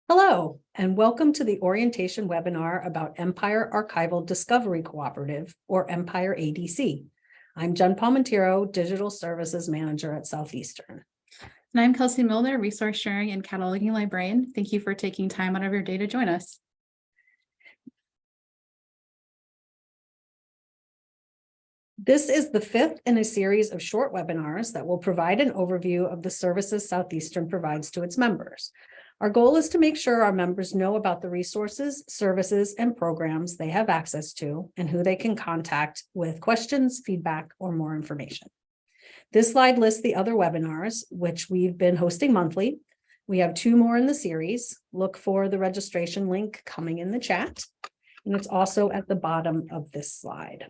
Hello, and welcome to the orientation webinar about Empire Archival Discovery Cooperative, or Empire ADC. I'm Jen Palmentiero, Digital Services Manager at Southeastern. And I'm Kelsey Milner, Resource Sharing and Cataloging Librarian. Thank you for taking time out of your day to join us. This is the fifth in a series of short webinars that will provide an overview of the services Southeastern provides to its members. Our goal is to make sure our members know about the resources, services, and programs they have access to and who they can contact with questions, feedback, or more information. This slide lists the other webinars, which we've been hosting monthly. We have 2 more in the series. Look for the registration link coming in the chat, and it's also at the bottom of this slide.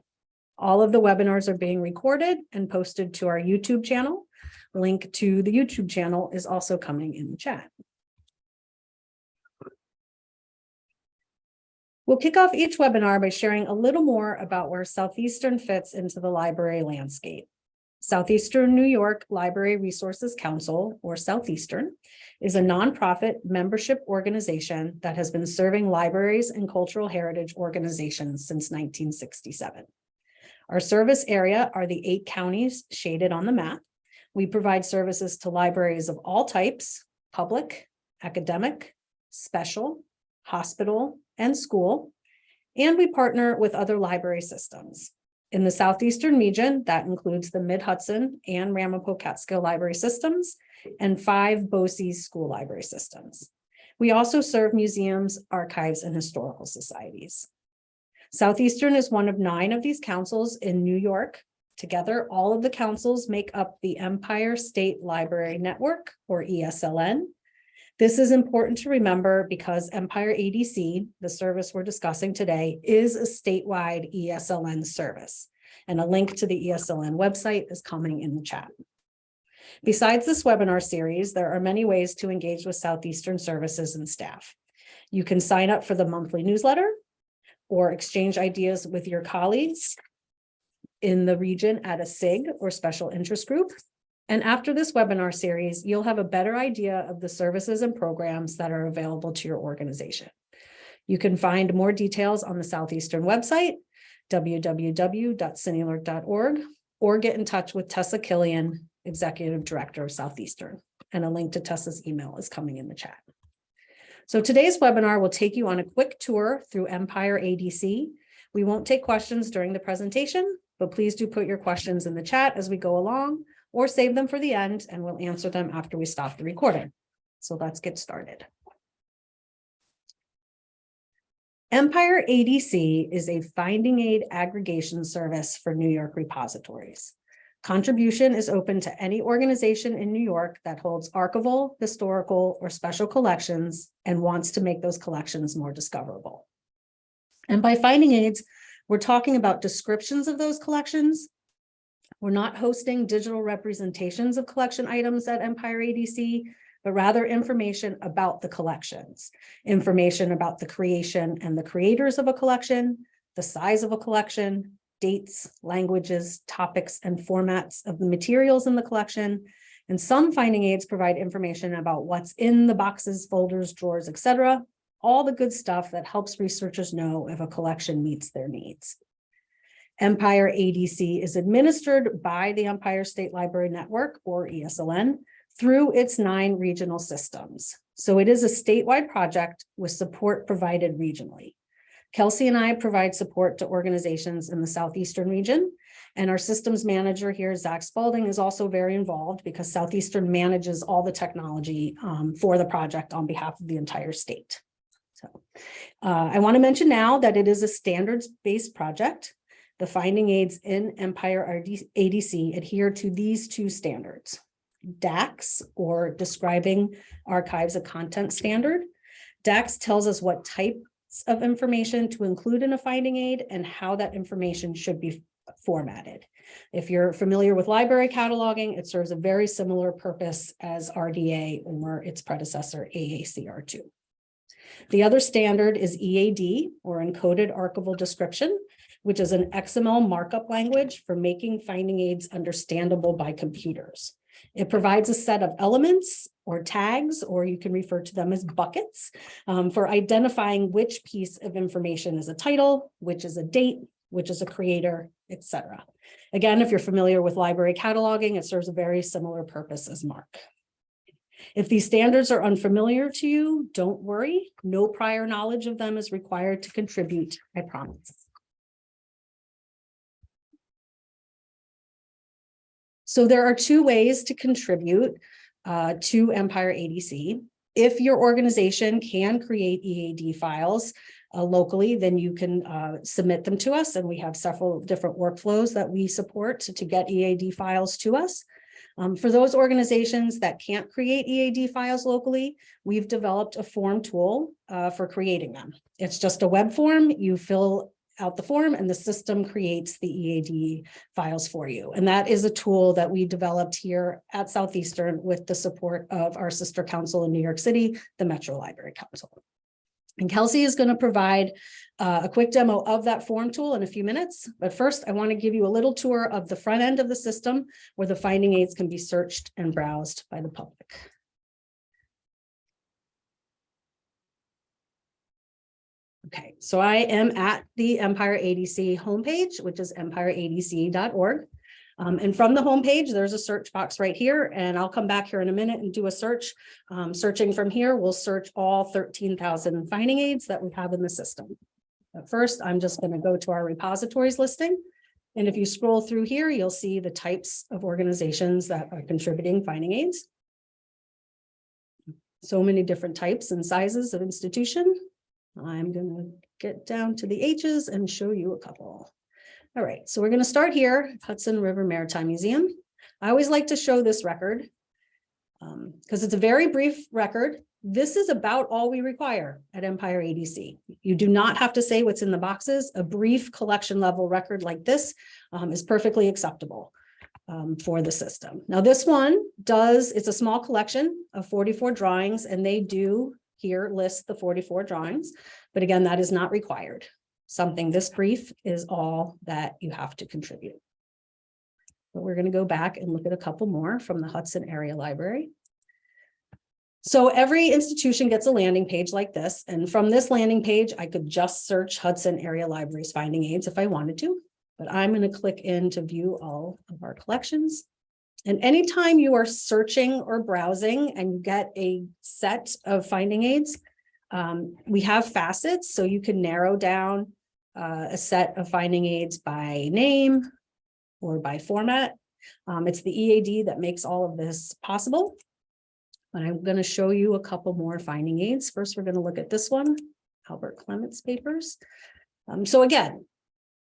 All of the webinars are being recorded and posted to our YouTube channel. Link to the YouTube channel is also coming in the chat. We'll kick off each webinar by sharing a little more about where Southeastern fits into the library landscape. Southeastern New York Library Resources Council, or Southeastern, is a nonprofit membership organization that has been serving libraries and cultural heritage organizations since 1967. Our service area are the 8 counties shaded on the map. We provide services to libraries of all types: public, academic, special, hospital, and school, and we partner with other library systems. In the Southeastern region, that includes the Mid-Hudson and Ramapo-Catskill library systems and 5 BOCES school library systems. We also serve museums, archives, and historical societies. Southeastern is one of 9 of these councils in New York. Together, all of the councils make up the Empire State Library Network, or ESLN. This is important to remember because Empire ADC, the service we're discussing today, is a statewide ESLN service, and a link to the ESLN website is coming in the chat. Besides this webinar series, there are many ways to engage with Southeastern services and staff. You can sign up for the monthly newsletter or exchange ideas with your colleagues in the region at a SIG or special interest group. And after this webinar series, you'll have a better idea of the services and programs that are available to your organization. You can find more details on the Southeastern website, www.cinealert.org, or get in touch with Tessa Killian, Executive Director of Southeastern. And a link to Tessa's email is coming in the chat. So today's webinar will take you on a quick tour through Empire ADC. We won't take questions during the presentation, but please do put your questions in the chat as we go along, or save them for the end, and we'll answer them after we stop the recording. So let's get started. Empire ADC is a finding aid aggregation service for New York repositories. Contribution is open to any organization in New York that holds archival, historical, or special collections and wants to make those collections more discoverable. And by finding aids, we're talking about descriptions of those collections. We're not hosting digital representations of collection items at Empire ADC, but rather information about the collections, information about the creation and the creators of a collection, the size of a collection, dates, languages, topics, and formats of the materials in the collection. And some finding aids provide information about what's in the boxes, folders, drawers, etc. All the good stuff that helps researchers know if a collection meets their needs. Empire ADC is administered by the Empire State Library Network, or ESLN, through its 9 regional systems. So it is a statewide project with support provided regionally. Kelsey and I provide support to organizations in the Southeastern region, and our systems manager here, Zach Spalding, is also very involved because Southeastern manages all the technology for the project on behalf of the entire state. So I want to mention now that it is a standards-based project. The finding aids in Empire ADC adhere to these 2 standards: DAX, or Describing Archives of Content Standard. DAX tells us what types of information to include in a finding aid and how that information should be formatted. If you're familiar with library cataloging, it serves a very similar purpose as RDA or its predecessor, AACR2. The other standard is EAD, or Encoded Archival Description, which is an XML markup language for making finding aids understandable by computers. It provides a set of elements or tags, or you can refer to them as buckets, for identifying which piece of information is a title, which is a date, which is a creator, etc. Again, if you're familiar with library cataloging, it serves a very similar purpose as MARC. If these standards are unfamiliar to you, don't worry. No prior knowledge of them is required to contribute, I promise. So there are two ways to contribute to Empire ADC. If your organization can create EAD files locally, then you can submit them to us. And we have several different workflows that we support to get EAD files to us. For those organizations that can't create EAD files locally, we've developed a form tool for creating them. It's just a web form. You fill out the form and the system creates the EAD files for you. And that is a tool that we developed here at Southeastern with the support of our sister council in New York City, the Metro Library Council. And Kelsey is going to provide a quick demo of that form tool in a few minutes. But first, I want to give you a little tour of the front end of the system where the finding aids can be searched and browsed by the public. Okay, so I am at the Empire ADC homepage, which is empireadc.org. And from the homepage, there's a search box right here, and I'll come back here in a minute and do a search. Searching from here, we'll search all 13,000 finding aids that we have in the system. But first, I'm just going to go to our repositories listing. And if you scroll through here, you'll see the types of organizations that are contributing finding aids. So many different types and sizes of institution. I'm going to get down to the H's and show you a couple. All right, so we're going to start here, Hudson River Maritime Museum. I always like to show this record because it's a very brief record. This is about all we require at Empire ADC. You do not have to say what's in the boxes. A brief collection level record like this is perfectly acceptable for the system. Now this one it's a small collection of 44 drawings, and they do here list the 44 drawings, but again, that is not required. Something this brief is all that you have to contribute. But we're going to go back and look at a couple more from the Hudson Area Library. So every institution gets a landing page like this. And from this landing page, I could just search Hudson Area Library's finding aids if I wanted to, but I'm going to click in to view all of our collections. And anytime you are searching or browsing and you get a set of finding aids, we have facets, so you can narrow down a set of finding aids by name or by format. It's the EAD that makes all of this possible. But I'm going to show you a couple more finding aids. First, we're going to look at this one, Albert Clement's papers. So again,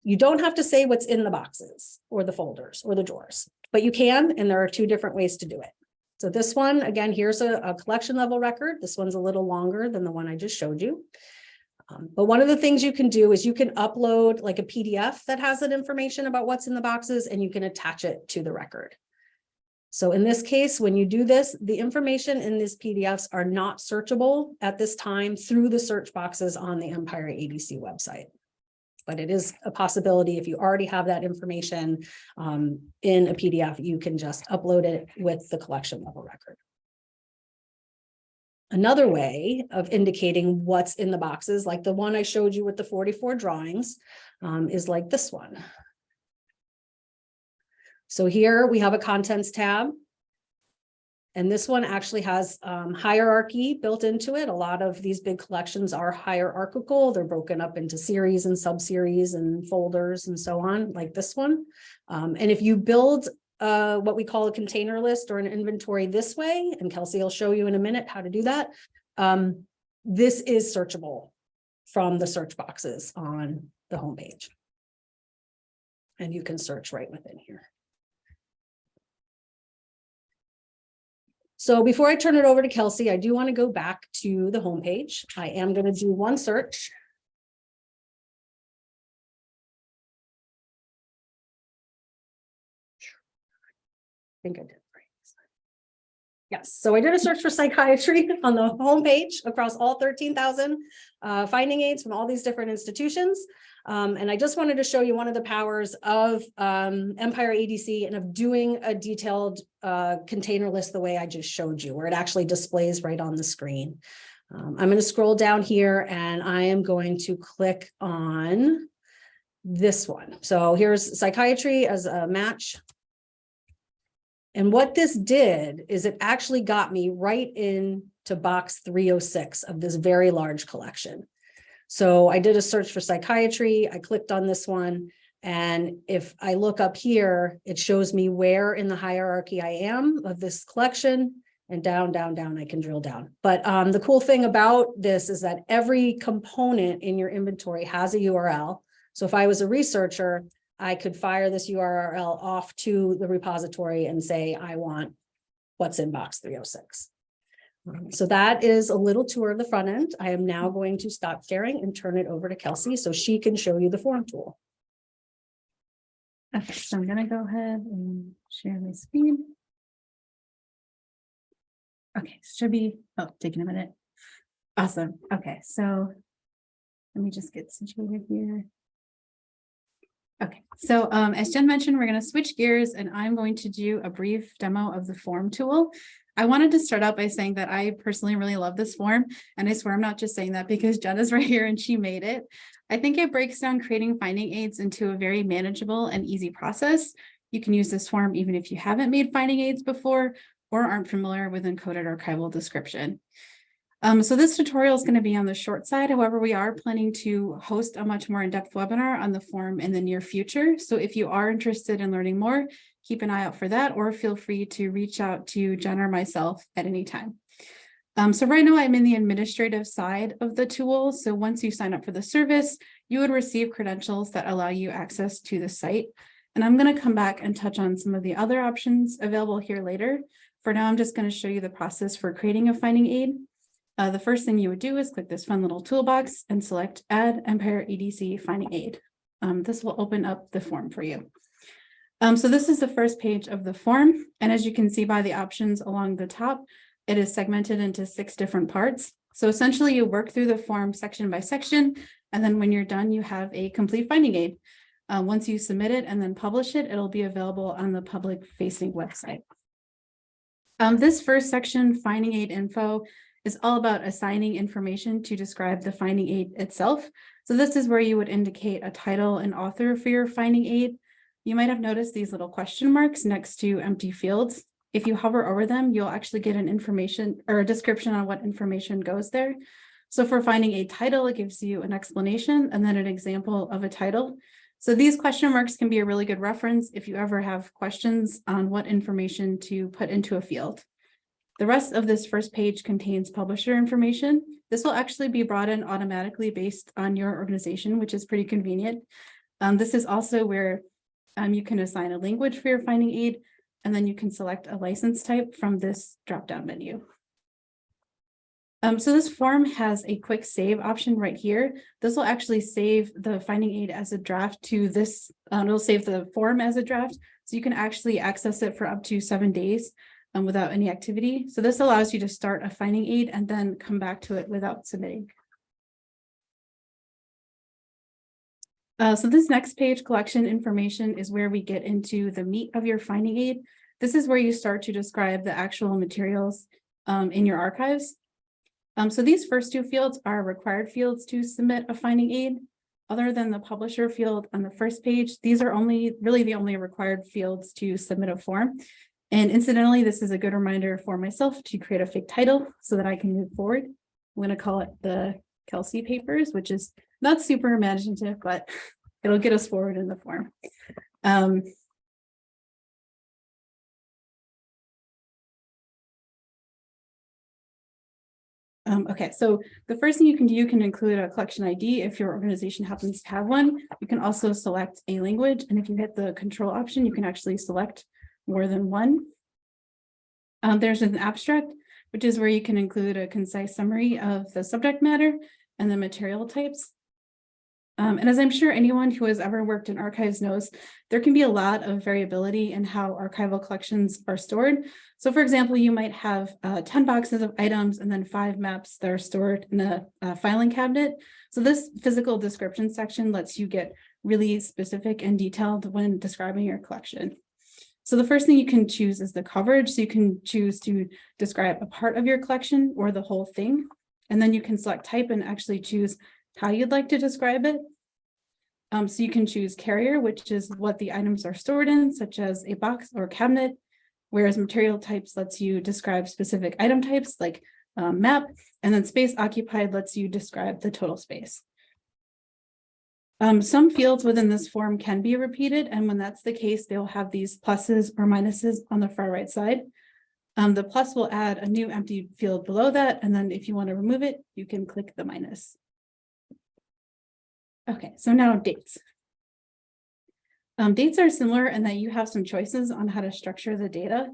you don't have to say what's in the boxes or the folders or the drawers, but you can, and there are two different ways to do it. So this one, again, here's a collection level record. This one's a little longer than the one I just showed you. But one of the things you can do is you can upload like a PDF that has that information about what's in the boxes, and you can attach it to the record. So in this case, when you do this, the information in these PDFs are not searchable at this time through the search boxes on the Empire ADC website. But it is a possibility if you already have that information in a PDF, you can just upload it with the collection level record. Another way of indicating what's in the boxes, like the one I showed you with the 44 drawings, is like this one. So here we have a contents tab. And this one actually has hierarchy built into it. A lot of these big collections are hierarchical. They're broken up into series and subseries and folders and so on, like this one. And if you build what we call a container list or an inventory this way, and Kelsey will show you in a minute how to do that, this is searchable from the search boxes on the homepage. And you can search right within here. So before I turn it over to Kelsey, I do want to go back to the homepage. I am going to do one search. I think I did right. Yes, so I did a search for psychiatry on the homepage across all 13,000 finding aids from all these different institutions. And I just wanted to show you one of the powers of Empire ADC and of doing a detailed container list the way I just showed you, where it actually displays right on the screen. I'm going to scroll down here and I am going to click on this one. So here's psychiatry as a match. And what this did is it actually got me right into box 306 of this very large collection. So I did a search for psychiatry. I clicked on this one. And if I look up here, it shows me where in the hierarchy I am of this collection, and down, down, down, I can drill down. But the cool thing about this is that every component in your inventory has a URL. So if I was a researcher, I could fire this URL off to the repository and say, I want what's in box 306. So that is a little tour of the front end. I am now going to stop sharing and turn it over to Kelsey so she can show you the form tool. Okay, so I'm gonna go ahead and share my screen. Okay, should be, taking a minute. Awesome. Okay, so let me just get situated here. Okay, so as Jen mentioned, we're going to switch gears and I'm going to do a brief demo of the form tool. I wanted to start out by saying that I personally really love this form, and I swear I'm not just saying that because Jen is right here and she made it. I think it breaks down creating finding aids into a very manageable and easy process. You can use this form even if you haven't made finding aids before or aren't familiar with encoded archival description. So this tutorial is going to be on the short side. However, we are planning to host a much more in-depth webinar on the form in the near future. So if you are interested in learning more, keep an eye out for that, or feel free to reach out to Jen or myself at any time. So right now I'm in the administrative side of the tool. So once you sign up for the service, you would receive credentials that allow you access to the site. And I'm going to come back and touch on some of the other options available here later. For now, I'm just going to show you the process for creating a finding aid. The first thing you would do is click this fun little toolbox and select Add Empire ADC Finding Aid. This will open up the form for you. So this is the first page of the form. And as you can see by the options along the top, it is segmented into 6 different parts. So essentially you work through the form section by section, and then when you're done, you have a complete finding aid. Once you submit it and then publish it, it'll be available on the public facing website. This first section, finding aid info, is all about assigning information to describe the finding aid itself. So this is where you would indicate a title and author for your finding aid. You might have noticed these little question marks next to empty fields. If you hover over them, you'll actually get an information or a description on what information goes there. So for finding a title, it gives you an explanation and then an example of a title. So these question marks can be a really good reference if you ever have questions on what information to put into a field. The rest of this first page contains publisher information. This will actually be brought in automatically based on your organization, which is pretty convenient. This is also where you can assign a language for your finding aid, and then you can select a license type from this drop-down menu. So this form has a quick save option right here. This will actually save the finding aid as a draft to this. It'll save the form as a draft, so you can actually access it for up to 7 days. Without any activity. So this allows you to start a finding aid and then come back to it without submitting. So this next page, collection information, is where we get into the meat of your finding aid. This is where you start to describe the actual materials in your archives. So these first 2 fields are required fields to submit a finding aid. Other than the publisher field on the first page, these are really the only required fields to submit a form. And incidentally, this is a good reminder for myself to create a fake title so that I can move forward. I'm going to call it the Kelsey papers, which is not super imaginative, but it'll get us forward in the form. Okay, so the first thing you can do, you can include a collection ID if your organization happens to have one. You can also select a language, and if you hit the control option, you can actually select more than one. There's an abstract, which is where you can include a concise summary of the subject matter and the material types. And as I'm sure anyone who has ever worked in archives knows, there can be a lot of variability in how archival collections are stored. So for example, you might have 10 boxes of items and then 5 maps that are stored in a filing cabinet. So this physical description section lets you get really specific and detailed when describing your collection. So the first thing you can choose is the coverage. So you can choose to describe a part of your collection or the whole thing. And then you can select type and actually choose how you'd like to describe it. So you can choose carrier, which is what the items are stored in, such as a box or cabinet, whereas material types lets you describe specific item types like map, and then space occupied lets you describe the total space. Some fields within this form can be repeated, and when that's the case, they'll have these pluses or minuses on the far right side. The plus will add a new empty field below that, and then if you want to remove it, you can click the minus. Okay, so now dates. Dates are similar in that you have some choices on how to structure the data.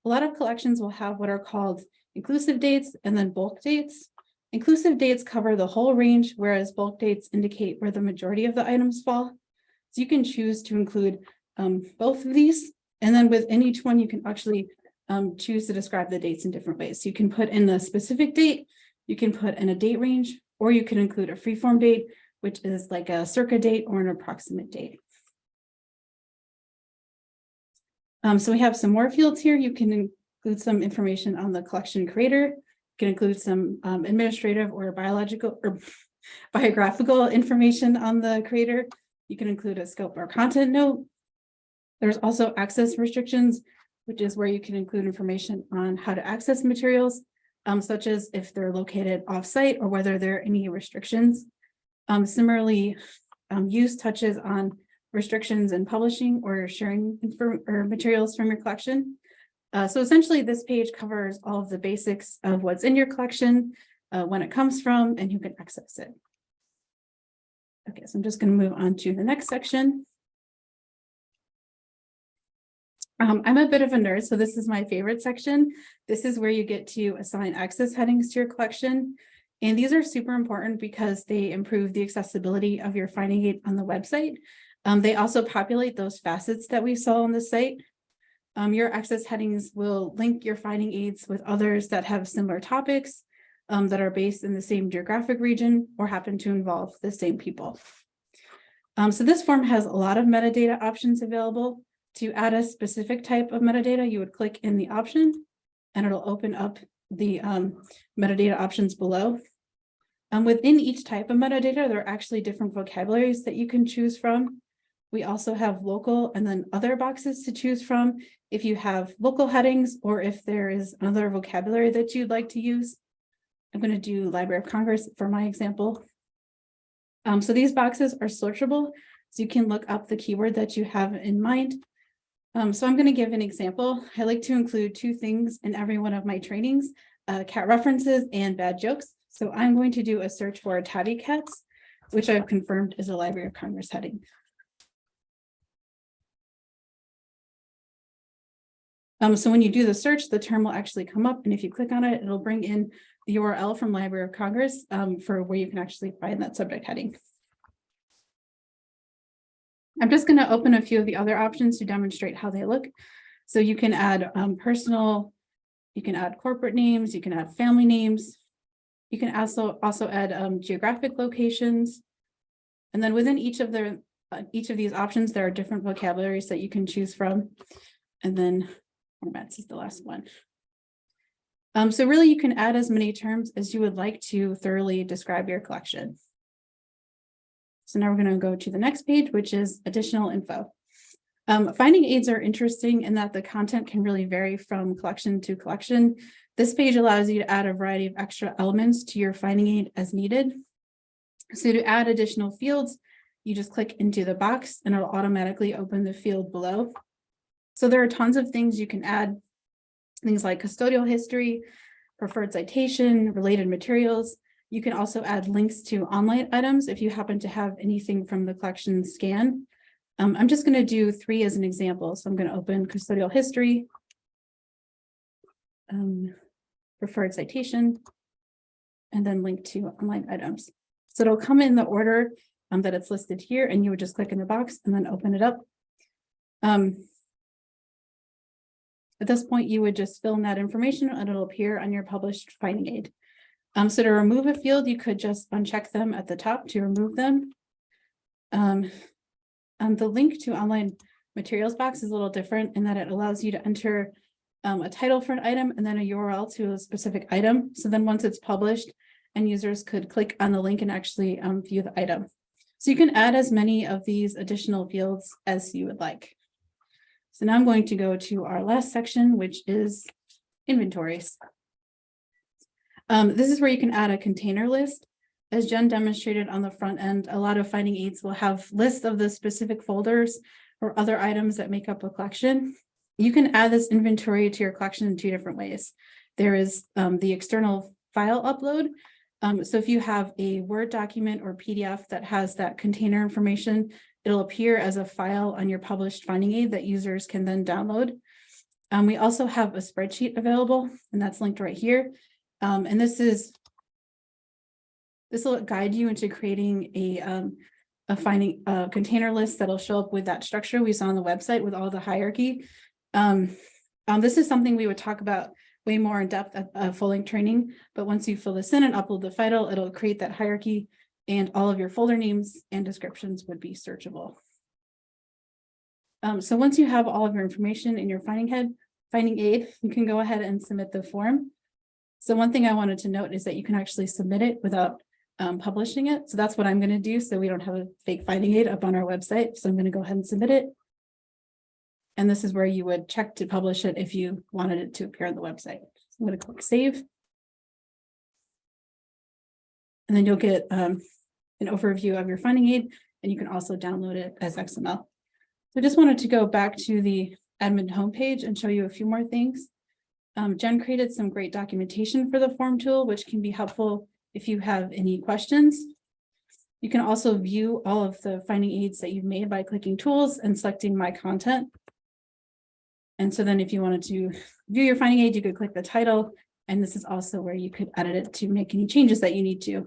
A lot of collections will have what are called inclusive dates and then bulk dates. Inclusive dates cover the whole range, whereas bulk dates indicate where the majority of the items fall. So you can choose to include both of these, and then within each one, you can actually choose to describe the dates in different ways. So you can put in a specific date, you can put in a date range, or you can include a freeform date, which is like a circa date or an approximate date. So we have some more fields here. You can include some information on the collection creator. You can include some administrative or biological or biographical information on the creator. You can include a scope or content note. There's also access restrictions, which is where you can include information on how to access materials, such as if they're located off-site or whether there are any restrictions. Similarly, use touches on restrictions in publishing or sharing materials from your collection. So essentially, this page covers all of the basics of what's in your collection, when it comes from, and who can access it. Okay, so I'm just going to move on to the next section. I'm a bit of a nerd, so this is my favorite section. This is where you get to assign access headings to your collection. And these are super important because they improve the accessibility of your finding aid on the website. They also populate those facets that we saw on the site. Your access headings will link your finding aids with others that have similar topics that are based in the same geographic region or happen to involve the same people. So this form has a lot of metadata options available. To add a specific type of metadata, you would click in the option and it'll open up the metadata options below. Within each type of metadata, there are actually different vocabularies that you can choose from. We also have local and then other boxes to choose from if you have local headings or if there is another vocabulary that you'd like to use. I'm going to do Library of Congress for my example. So these boxes are searchable, so you can look up the keyword that you have in mind. So I'm going to give an example. I like to include 2 things in every one of my trainings, cat references and bad jokes. So I'm going to do a search for tabby cats, which I've confirmed is a Library of Congress heading. So when you do the search, the term will actually come up, and if you click on it, it'll bring in the URL from Library of Congress for where you can actually find that subject heading. I'm just going to open a few of the other options to demonstrate how they look. So you can add personal, you can add corporate names, you can add family names. You can also add geographic locations. And then within each of these options, there are different vocabularies that you can choose from. And then formats is the last one. So really you can add as many terms as you would like to thoroughly describe your collection. So now we're going to go to the next page, which is additional info. Finding aids are interesting in that the content can really vary from collection to collection. This page allows you to add a variety of extra elements to your finding aid as needed. So to add additional fields, you just click into the box and it'll automatically open the field below. So there are tons of things you can add, things like custodial history, preferred citation, related materials. You can also add links to online items if you happen to have anything from the collection scan. I'm just going to do 3 as an example. So I'm going to open custodial history, preferred citation, and then link to online items. So it'll come in the order that it's listed here, and you would just click in the box and then open it up. At this point, you would just fill in that information and it'll appear on your published finding aid. So to remove a field, you could just uncheck them at the top to remove them. The link to online materials box is a little different in that it allows you to enter a title for an item and then a URL to a specific item. So then once it's published, and users could click on the link and actually view the item. So you can add as many of these additional fields as you would like. So now I'm going to go to our last section, which is inventories. This is where you can add a container list. As Jen demonstrated on the front end, a lot of finding aids will have lists of the specific folders or other items that make up a collection. You can add this inventory to your collection in two different ways. There is the external file upload. So if you have a Word document or PDF that has that container information, it'll appear as a file on your published finding aid that users can then download. We also have a spreadsheet available, and that's linked right here. And this will guide you into creating a container list that'll show up with that structure we saw on the website with all the hierarchy. This is something we would talk about way more in depth at full length training, but once you fill this in and upload the file, it'll create that hierarchy and all of your folder names and descriptions would be searchable. So once you have all of your information in your finding aid, you can go ahead and submit the form. So one thing I wanted to note is that you can actually submit it without publishing it. So that's what I'm going to do. So we don't have a fake finding aid up on our website. So I'm going to go ahead and submit it. And this is where you would check to publish it if you wanted it to appear on the website. So I'm going to click save. And then you'll get an overview of your finding aid, and you can also download it as XML. So I just wanted to go back to the admin homepage and show you a few more things. Jen created some great documentation for the form tool, which can be helpful if you have any questions. You can also view all of the finding aids that you've made by clicking tools and selecting my content. And so then if you wanted to view your finding aid, you could click the title, and this is also where you could edit it to make any changes that you need to.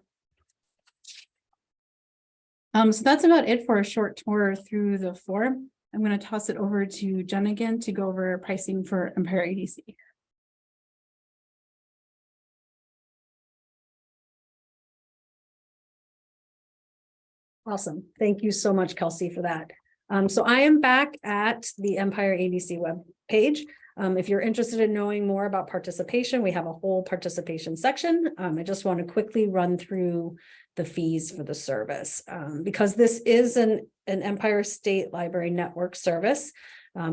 So that's about it for a short tour through the form. I'm going to toss it over to Jen again to go over pricing for Empire ADC. Awesome. Thank you so much, Kelsey, for that. So I am back at the Empire ADC web page. If you're interested in knowing more about participation, we have a whole participation section. I just want to quickly run through the fees for the service because this is an Empire State Library Network service.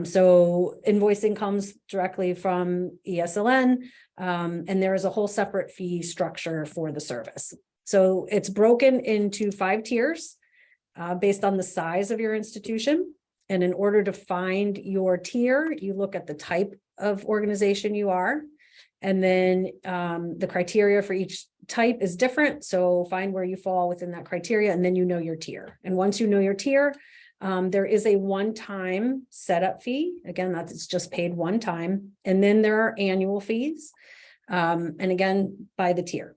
So invoicing comes directly from ESLN, and there is a whole separate fee structure for the service. So it's broken into 5 tiers based on the size of your institution. And in order to find your tier, you look at the type of organization you are. And then the criteria for each type is different. So find where you fall within that criteria, and then you know your tier. And once you know your tier, there is a one-time setup fee. Again, that's just paid one time. And then there are annual fees. And again, by the tier.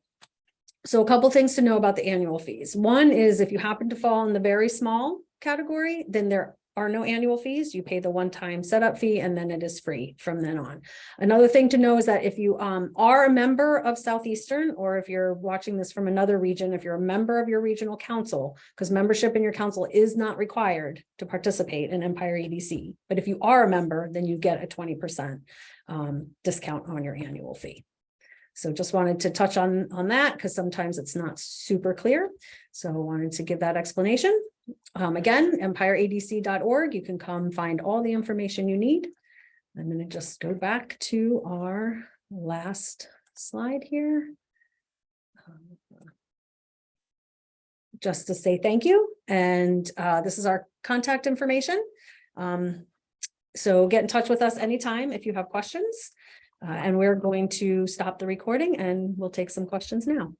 So a couple things to know about the annual fees. One is if you happen to fall in the very small category, then there are no annual fees. You pay the one-time setup fee, and then it is free from then on. Another thing to know is that if you are a member of Southeastern, or if you're watching this from another region, if you're a member of your regional council, because membership in your council is not required to participate in Empire ADC. But if you are a member, then you get a 20% discount on your annual fee. So just wanted to touch on that because sometimes it's not super clear. So I wanted to give that explanation. Again, empireadc.org. You can come find all the information you need. I'm going to just go back to our last slide here. Just to say thank you. And this is our contact information. So get in touch with us anytime if you have questions. And we're going to stop the recording and we'll take some questions now.